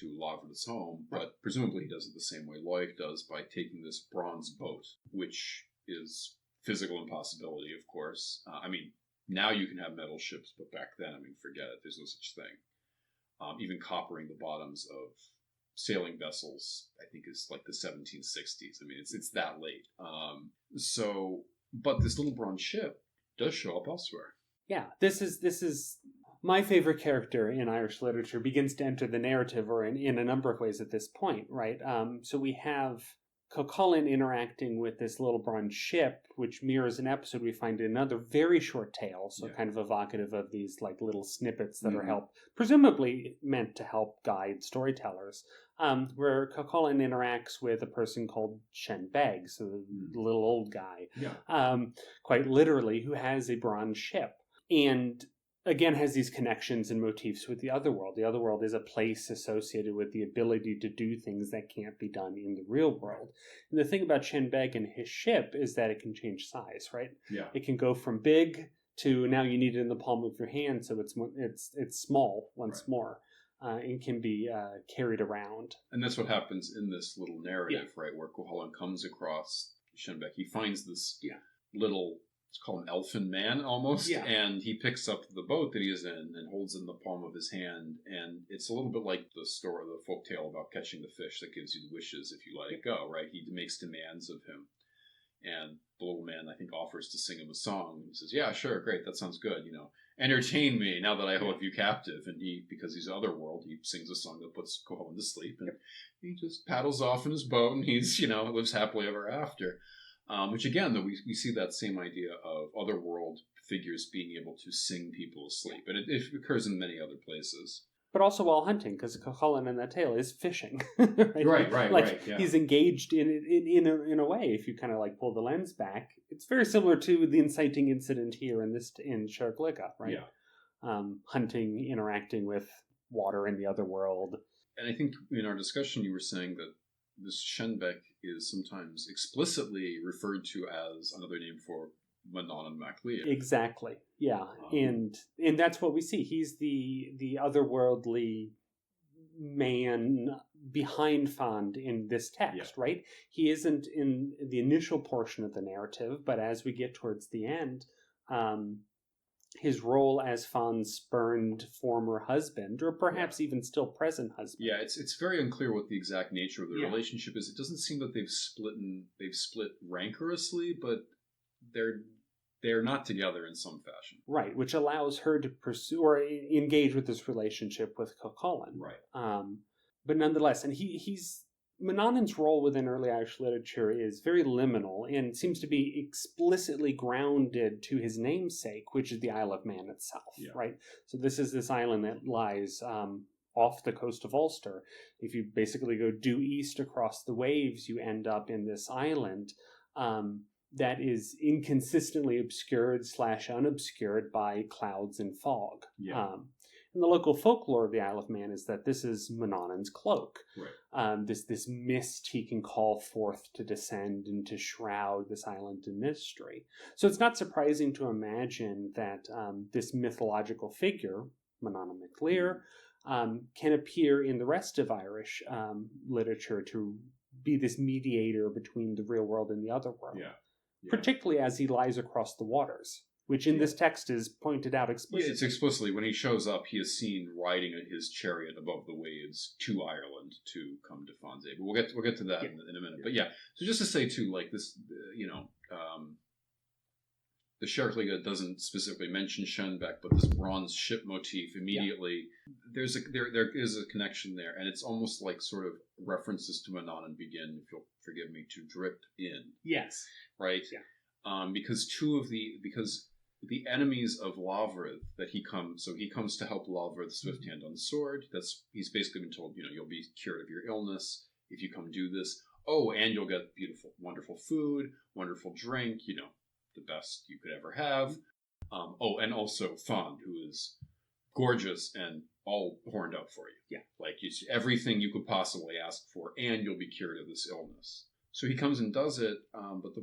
Lavrith's home, but presumably he does it the same way Lloyd does, by taking this bronze boat, which is physical impossibility, of course. I mean, now you can have metal ships, but back then, forget it. There's no such thing. Even coppering the bottoms of sailing vessels, I think, is like the 1760s. It's that late. But this little bronze ship does show up elsewhere. Yeah, this is my favorite character in Irish literature. Begins to enter the narrative, or in a number of ways at this point, right? So we have Culainn interacting with this little bronze ship, which mirrors an episode we find in another very short tale, so kind of evocative of these little snippets that are presumably meant to help guide storytellers, where Culainn interacts with a person called Shen Beg, so the little old guy, quite literally, who has a bronze ship, and again has these connections and motifs with the other world. The other world is a place associated with the ability to do things that can't be done in the real world. And the thing about Shen Beg and his ship is that it can change size, right? Yeah. It can go from big to now you need it in the palm of your hand, so it's small once more. And can be carried around. And that's what happens in this little narrative, right, where Culainn comes across Shen Beg. He finds this little, let's call him elfin man almost, and he picks up the boat that he is in and holds it in the palm of his hand, and it's a little bit like the folktale about catching the fish that gives you the wishes if you let it go, right? He makes demands of him, and the little man, I think, offers to sing him a song. He says, yeah, sure, great, that sounds good, entertain me now that I hold you captive. And because he's otherworld, he sings a song that puts Culainn to sleep, and he just paddles off in his boat, and he's, lives happily ever after. Which again, though, we see that same idea of otherworld figures being able to sing people asleep, and it occurs in many other places. but also while hunting, because Culainn in that tale is fishing. Right, right. Yeah. He's engaged in a way. If you kind of like pull the lens back, it's very similar to the inciting incident here in Serglige, right? Yeah. Hunting, interacting with water in the other world. And I think in our discussion, you were saying that this Shenbek is sometimes explicitly referred to as another name for Manannán mac Lir. Exactly. Yeah. And that's what we see. He's the otherworldly man behind Fand in this text, right? He isn't in the initial portion of the narrative, but as we get towards the end, his role as Fand's spurned former husband, or perhaps even still present husband. Yeah, it's very unclear what the exact nature of the relationship is. It doesn't seem that they've split rancorously, but they're not together in some fashion. Right, which allows her to pursue or engage with this relationship with Culainn. Right. But nonetheless, and he's Manannán's role within early Irish literature is very liminal and seems to be explicitly grounded to his namesake, which is the Isle of Man itself, right? So this is this island that lies off the coast of Ulster. If you basically go due east across the waves, you end up in this island that is inconsistently obscured / unobscured by clouds and fog. Yeah. And the local folklore of the Isle of Man is that this is Manannán's cloak. Right. This mist he can call forth to descend and to shroud this island in mystery. So it's not surprising to imagine that this mythological figure, Manannán mac Lir, can appear in the rest of Irish literature to be this mediator between the real world and the other world. Yeah. Particularly as he lies across the waters, which in this text is pointed out explicitly. Yeah, it's explicitly. When he shows up, he is seen riding his chariot above the waves to Ireland to come to Fonzé. But we'll get to that in a minute. But so just to say too, like this, the Serglige doesn't specifically mention Shenbek, but this bronze ship motif immediately there is a connection there, and it's almost like sort of references to Manannán begin, if you'll forgive me, to drip in. Yes. Right. Yeah. Because the enemies of Lavrid that he comes to help Lavrid Swifthand on the sword. He's basically been told, you'll be cured of your illness if you come do this. Oh, and you'll get beautiful, wonderful food, wonderful drink. The best you could ever have. And also Fand, who is gorgeous and all horned up for you. Yeah, like everything you could possibly ask for, and you'll be cured of this illness. So he comes and does it, but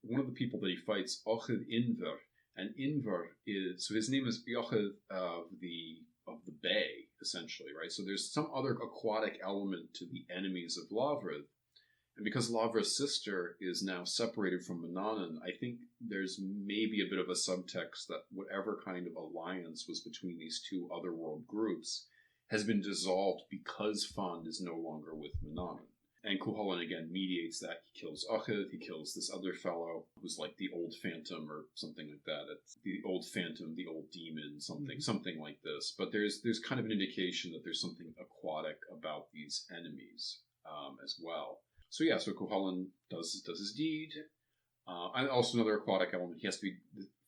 one of the people that he fights, Ochid Inver, and Inver so his name is Ochid of the bay, essentially, right? So there's some other aquatic element to the enemies of Lavrid, and because Lavrid's sister is now separated from Manannán, I think there's maybe a bit of a subtext that whatever kind of alliance was between these two otherworld groups has been dissolved because Fand is no longer with Manannán. And Culainn again mediates that. He kills Ochid, he kills this other fellow who's like the old phantom or something like that. It's the old phantom, the old demon, something like this. But there's kind of an indication that there's something aquatic about these enemies as well. So Culainn does his deed. And also another aquatic element, he has to be,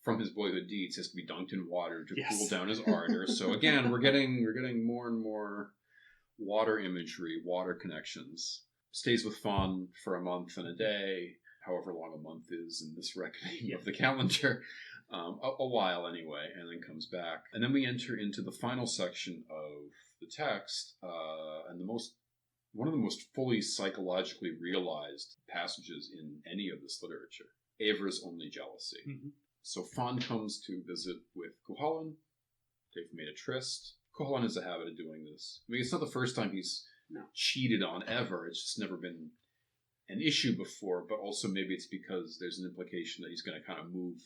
from his boyhood deeds, has to be dunked in water to cool down his ardor. So again, we're getting more and more water imagery, water connections. Stays with Fand for a month and a day, however long a month is in this reckoning of the calendar, a while anyway, and then comes back. And then we enter into the final section of the text, and one of the most fully psychologically realized passages in any of this literature, Eivr's only jealousy. Mm-hmm. So Fand comes to visit with Culainn. They've made a tryst. Culainn has a habit of doing this. I mean, it's not the first time he's cheated on ever. It's just never been an issue before, but also maybe it's because there's an implication that he's going to kind of move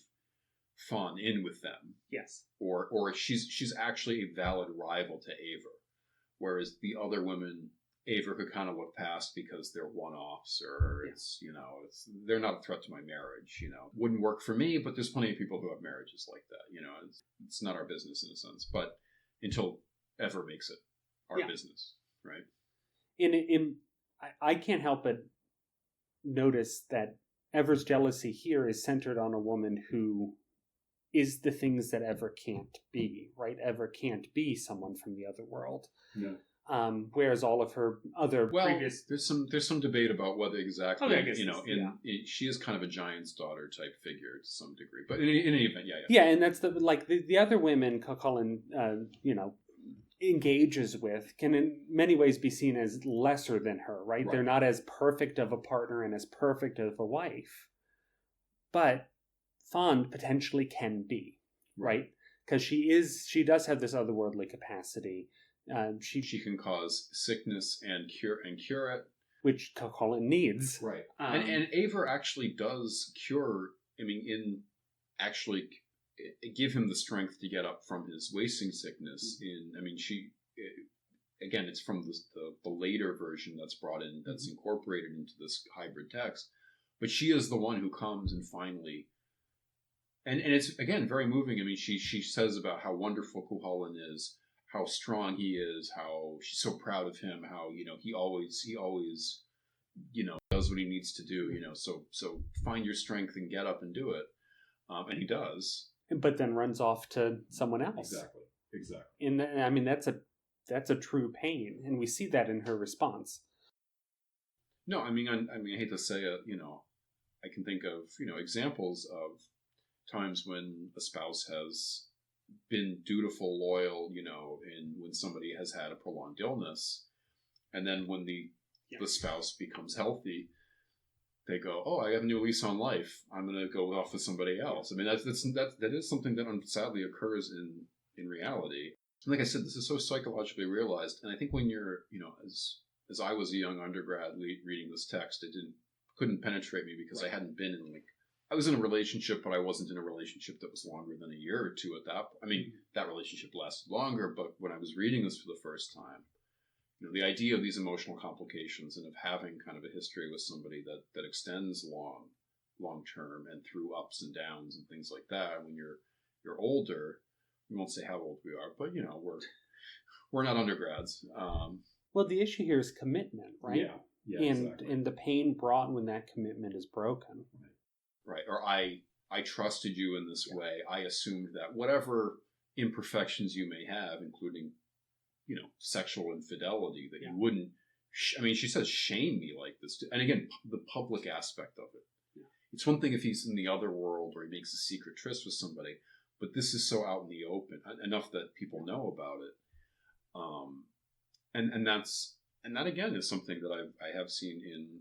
Fand in with them. Yes. Or she's actually a valid rival to Eivr, whereas the other women, Eivr could kind of look past because they're one-offs, or they're not a threat to my marriage. Wouldn't work for me, but there's plenty of people who have marriages like that. It's not our business in a sense, but until Eivr makes it our business, right? I can't help but notice that Eivr's jealousy here is centered on a woman who is the things that ever can't be, right? Ever can't be someone from the other world. Yeah. Whereas all of her other previous... there's some debate about whether exactly, I guess she is kind of a giant's daughter type figure to some degree, but in any event, yeah, and that's the other women Culainn, engages with can in many ways be seen as lesser than her, right? They're not as perfect of a partner and as perfect of a wife, but Fond potentially can be, right? Because she does have this otherworldly capacity. She can cause sickness and cure it, which Culainn needs. Right. And Eivor actually does cure. I mean, actually give him the strength to get up from his wasting sickness. Again, it's from the later version that's brought in, that's incorporated into this hybrid text. But she is the one who comes and finally. And it's, again, very moving. I mean, she says about how wonderful Culainn is, how strong he is, how she's so proud of him, how, he always, does what he needs to do, so find your strength and get up and do it. And he does. But then runs off to someone else. Exactly. And that's a true pain. And we see that in her response. No, I hate to say it, I can think of, examples of times when a spouse has been dutiful, loyal, and when somebody has had a prolonged illness, and then when the spouse becomes healthy, they go, "Oh, I have a new lease on life. I'm going to go off with somebody else." I mean, that is something that sadly occurs in reality. And like I said, this is so psychologically realized, and I think when you're, as I was a young undergrad reading this text, it couldn't penetrate me because I hadn't been in I was in a relationship, but I wasn't in a relationship that was longer than a year or two at that point. I mean, that relationship lasted longer, but when I was reading this for the first time, the idea of these emotional complications and of having kind of a history with somebody that extends long term and through ups and downs and things like that. When you're older, we won't say how old we are, but we're not undergrads. Well, the issue here is commitment, right? Yeah, exactly. And the pain brought when that commitment is broken. Right. Or I trusted you in this way. I assumed that whatever imperfections you may have, including, sexual infidelity, that you wouldn't, she says, shame me like this. And again, the public aspect of it. Yeah. It's one thing if he's in the other world or he makes a secret tryst with somebody, but this is so out in the open, enough that people know about it. And that again is something that I have seen in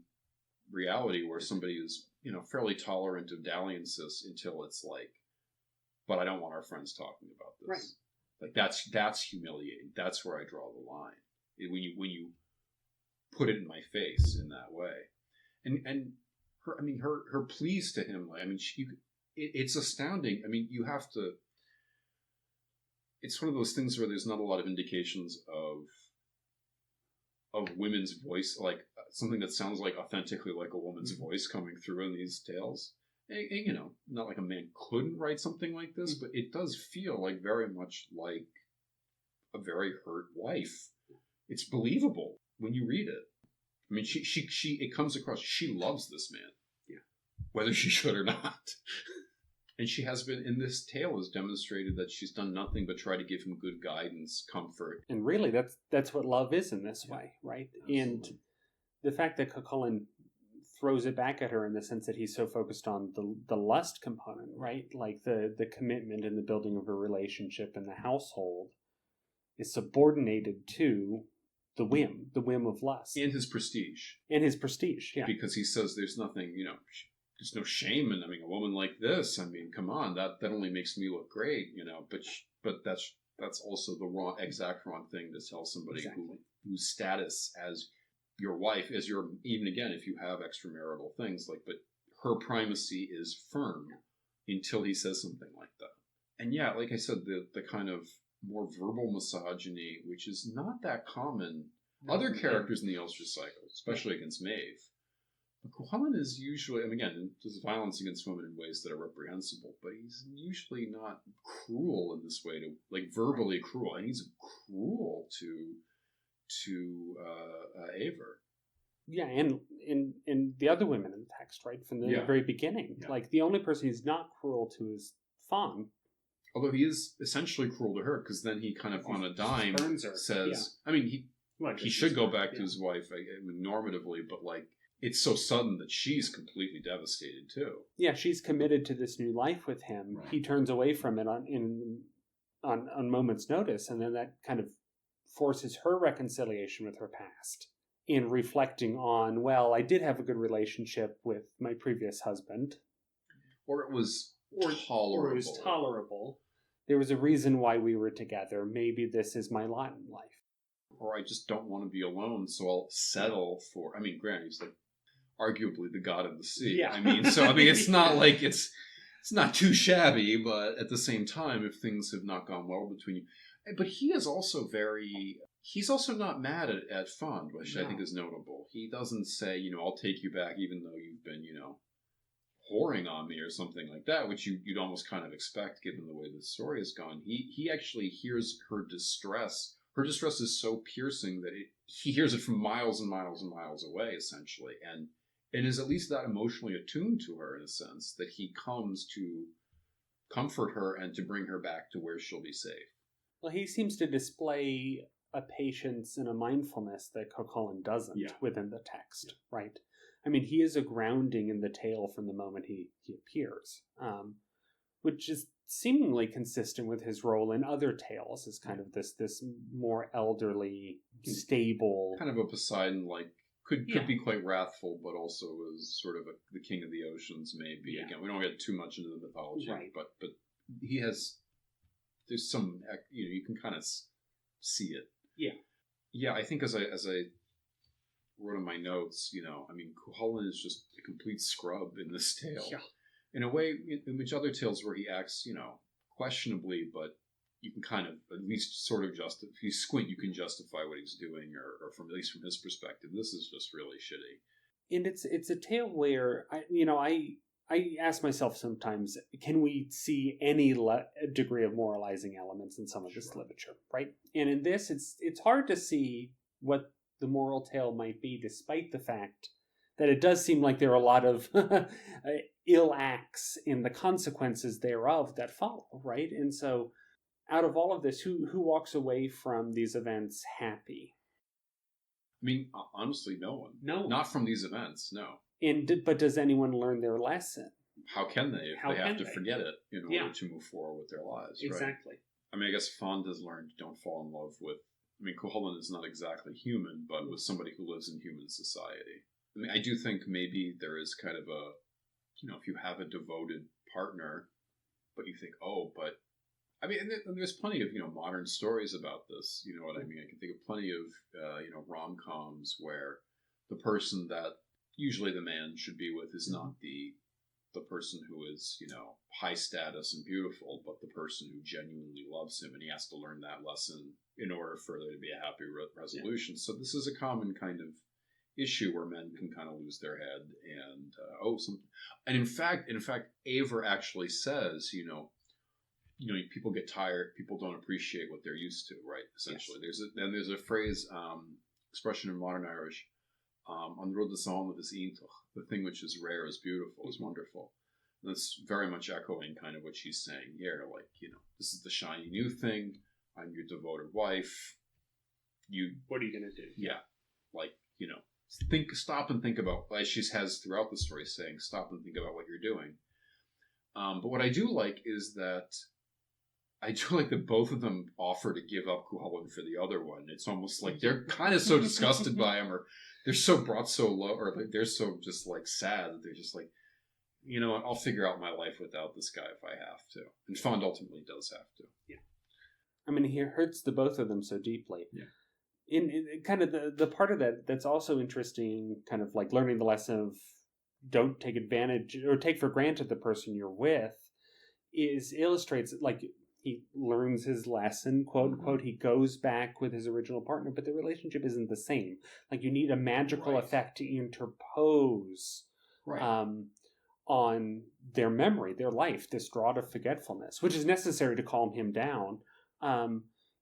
reality where somebody is, fairly tolerant of dalliances until it's but I don't want our friends talking about this. Right. That's humiliating. That's where I draw the line. When you put it in my face in that way. And her pleas to him, it's astounding. I mean, you have to, it's one of those things where there's not a lot of indications of women's voice, something that sounds authentically like a woman's voice coming through in these tales. And, not like a man couldn't write something like this, but it does feel very much like a very hurt wife. It's believable when you read it. I mean, it comes across, she loves this man, whether she should or not. And she has been, in this tale, has demonstrated that she's done nothing but try to give him good guidance, comfort. And really, that's what love is in this way, right? Absolutely. And the fact that Culainn throws it back at her in the sense that he's so focused on the lust component, right? Like the commitment and the building of a relationship and the household is subordinated to the whim of lust. And his prestige. Yeah. Because he says there's nothing, there's no shame in a woman like this. Come on, that only makes me look great, but that's also the exact wrong thing to tell somebody whose status as your wife, even again, if you have extramarital things, but her primacy is firm until he says something like that. And like I said, the kind of more verbal misogyny, which is not that common. Other characters in the Ulster cycle, especially against Maeve. But Culainn is usually, again, there's violence against women in ways that are reprehensible, but he's usually not cruel in this way, verbally cruel. And he's cruel to Eivor. Yeah, and the other women in the text, right, from the very beginning. Yeah. The only person he's not cruel to is Fawn. Although he is essentially cruel to her, because then he kind of on a dime Burns her. says, I mean, he should go back to his wife, I mean, normatively, but like, it's so sudden that she's completely devastated too. Yeah, she's committed to this new life with him. Right. He turns away from it on moment's notice, and then that kind of forces her reconciliation with her past in reflecting on, well, I did have a good relationship with my previous husband. Or it was tolerable. Or it was tolerable. There was a reason why we were together. Maybe this is my lot in life. Or I just don't want to be alone, so I'll settle for... I mean, granted, he's like arguably the god of the sea. Yeah. It's not like it's not too shabby, but at the same time, if things have not gone well between you... But he is also he's also not mad at Fond, which I think is notable. He doesn't say, I'll take you back even though you've been, whoring on me or something like that, which you'd almost kind of expect given the way the story has gone. He actually hears her distress. Her distress is so piercing that he hears it from miles and miles and miles away, essentially, and is at least that emotionally attuned to her in a sense that he comes to comfort her and to bring her back to where she'll be safe. Well, he seems to display a patience and a mindfulness that Culainn doesn't within the text, right? I mean, he is a grounding in the tale from the moment he appears, which is seemingly consistent with his role in other tales as kind of this more elderly, stable... Kind of a Poseidon, like, could be quite wrathful, but also is sort of the king of the oceans, maybe. Yeah. Again, we don't get too much into the mythology, right. but he has... There's some, you can kind of see it. Yeah. Yeah, I think as I wrote in my notes, Culainn is just a complete scrub in this tale. Yeah. In a way, in which other tales where he acts, questionably, but you can kind of at least sort of if you squint, you can justify what he's doing, or from at least from his perspective. This is just really shitty. And it's a tale where I ask myself sometimes, can we see any degree of moralizing elements in some of this literature, right? And in this, it's hard to see what the moral tale might be, despite the fact that it does seem like there are a lot of ill acts and the consequences thereof that follow, right? And so, out of all of this, who walks away from these events happy? I mean, honestly, no one. No. Not from these events, no. But does anyone learn their lesson? How can they if they have to forget it in order to move forward with their lives? Exactly. Right? I mean, I guess Fond has learned don't fall in love with... I mean, Culainn is not exactly human, but with somebody who lives in human society. I mean, I do think maybe there is kind of a... if you have a devoted partner, but you think, but... I mean, and there's plenty of, modern stories about this. You know what I mean? I can think of plenty of, rom-coms where the person that usually the man should be with is not the person who is, high status and beautiful, but the person who genuinely loves him, and he has to learn that lesson in order for there to be a happy resolution. Yeah. So this is a common kind of issue where men can kind of lose their head and in fact, Eivor actually says, people get tired, people don't appreciate what they're used to, right? Essentially, yes. There's a phrase, expression in modern Irish, on the road to Solomon is Intoch, the thing which is rare is beautiful, is wonderful. And that's very much echoing kind of what she's saying here, like, this is the shiny new thing, I'm your devoted wife, what are you going to do? Yeah, like, stop and think about, as she has throughout the story, saying, stop and think about what you're doing. But what I do like is that both of them offer to give up Culainn for the other one. It's almost like they're kind of so disgusted by him, or they're so brought so low, or like they're so just like sad that they're just like, I'll figure out my life without this guy if I have to. And Fond ultimately does have to. Yeah. I mean, he hurts the both of them so deeply. Yeah. In kind of the part of that's also interesting, kind of like learning the lesson of don't take advantage or take for granted the person you're with, illustrates like he learns his lesson, quote unquote. He goes back with his original partner, but the relationship isn't the same. Like you need a magical effect to interpose on their memory, their life, this draught of forgetfulness, which is necessary to calm him down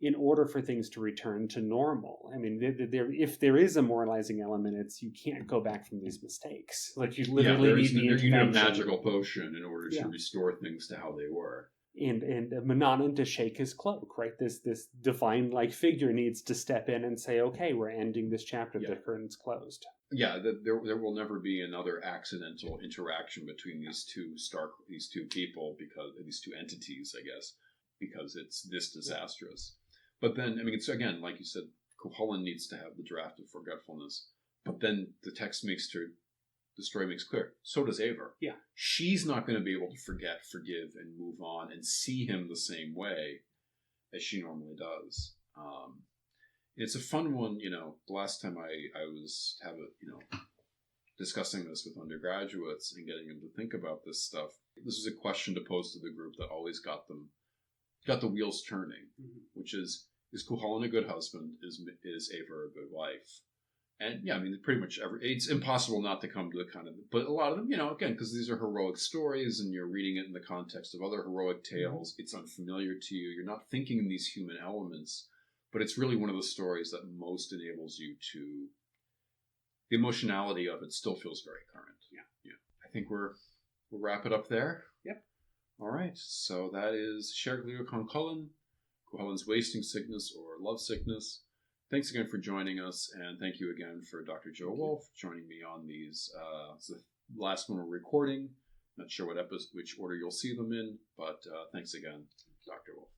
in order for things to return to normal. I mean, if there is a moralizing element, it's you can't go back from these mistakes. Like you literally need the intervention. You need a magical potion in order to restore things to how they were. and Manannan to shake his cloak, right? This divine-like figure needs to step in and say, okay, we're ending this chapter, the curtain's closed. Yeah, there will never be another accidental interaction between these two people, because these two entities, I guess, because it's this disastrous. But then, I mean, it's again, like you said, Culainn needs to have the draft of forgetfulness, but then the text the story makes clear, so does Eivor. Yeah. She's not going to be able to forget, forgive, and move on and see him the same way as she normally does. It's a fun one, the last time I was discussing this with undergraduates and getting them to think about this stuff. This was a question to pose to the group that always got the wheels turning, which is Culainn a good husband? Is Eivor a good wife? And yeah, I mean, pretty much it's impossible not to come to the kind of, but a lot of them, again, because these are heroic stories and you're reading it in the context of other heroic tales, it's unfamiliar to you. You're not thinking in these human elements, but it's really one of the stories that most enables you to, the emotionality of it still feels very current. Yeah. I think we'll wrap it up there. Yep. All right. So that is Serglige con Culainn, Culainn's wasting sickness or love sickness. Thanks again for joining us, and thank you again for Dr. Joe Wolf joining me on these. It's the last one we're recording. Not sure which order you'll see them in, but thanks again, Dr. Wolf.